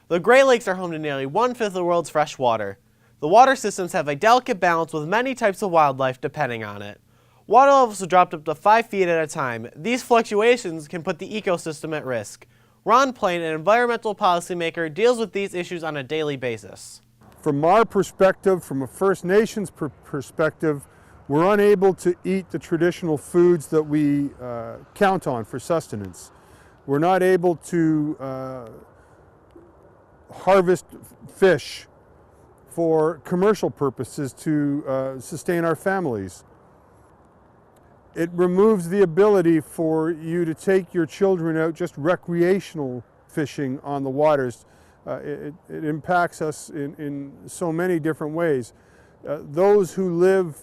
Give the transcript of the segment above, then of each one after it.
The Great Lakes are home to nearly 1/5 of the world's fresh water. The water systems have a delicate balance with many types of wildlife depending on it. Water levels have dropped up to 5 feet at a time. These fluctuations can put the ecosystem at risk. Ron Plain, an environmental policymaker, deals with these issues on a daily basis. From our perspective, from a First Nations perspective, we're unable to eat the traditional foods that we count on for sustenance. We're not able to harvest fish for commercial purposes to sustain our families. It removes the ability for you to take your children out just recreational fishing on the waters. It impacts us in so many different ways. Those who live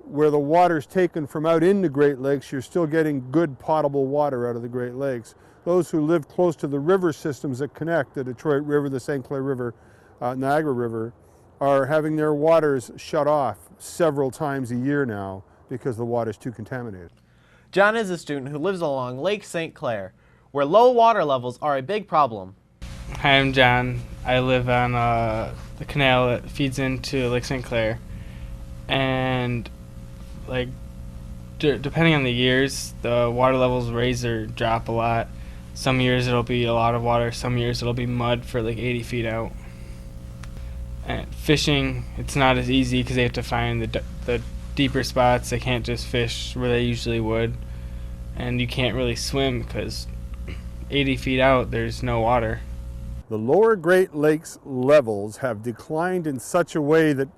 where the water is taken from out in the Great Lakes, you're still getting good potable water out of the Great Lakes. Those who live close to the river systems that connect, the Detroit River, the St. Clair River, Niagara River, are having their waters shut off several times a year now because the water is too contaminated. John is a student who lives along Lake St. Clair, where low water levels are a big problem. Hi, I'm John. I live on the canal that feeds into Lake St. Clair, and depending on the years, the water levels raise or drop a lot. Some years it'll be a lot of water, some years it'll be mud for like 80 feet out. And fishing, it's not as easy because they have to find the deeper spots. They can't just fish where they usually would, and you can't really swim because 80 feet out there's no water. The lower Great Lakes levels have declined in such a way that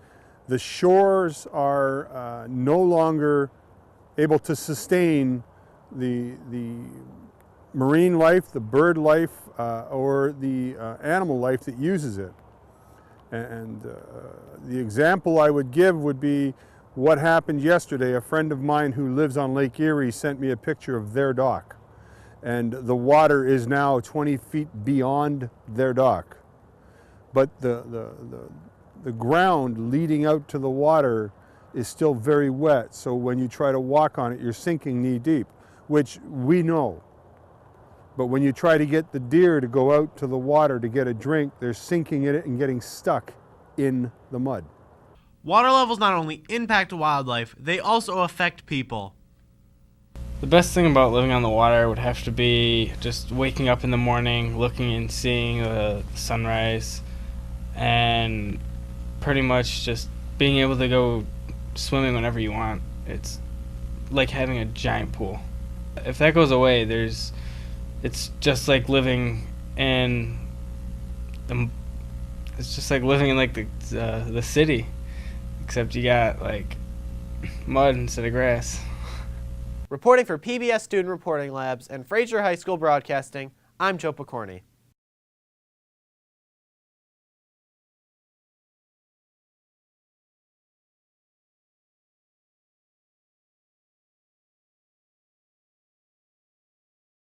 the shores are no longer able to sustain the marine life, the bird life, or the animal life that uses it. And the example I would give would be what happened yesterday. A friend of mine who lives on Lake Erie sent me a picture of their dock, and the water is now 20 feet beyond their dock. But the ground leading out to the water is still very wet, so when you try to walk on it, you're sinking knee deep, which we know. But when you try to get the deer to go out to the water to get a drink, they're sinking in it and getting stuck in the mud. Water levels not only impact wildlife, they also affect people. The best thing about living on the water would have to be just waking up in the morning, looking and seeing the sunrise, and pretty much just being able to go swimming whenever you want. It's like having a giant pool. If that goes away, it's just like living in like the city, except you got like mud instead of grass. Reporting for PBS Student Reporting Labs and Fraser High School Broadcasting, I'm Joe Porkorney.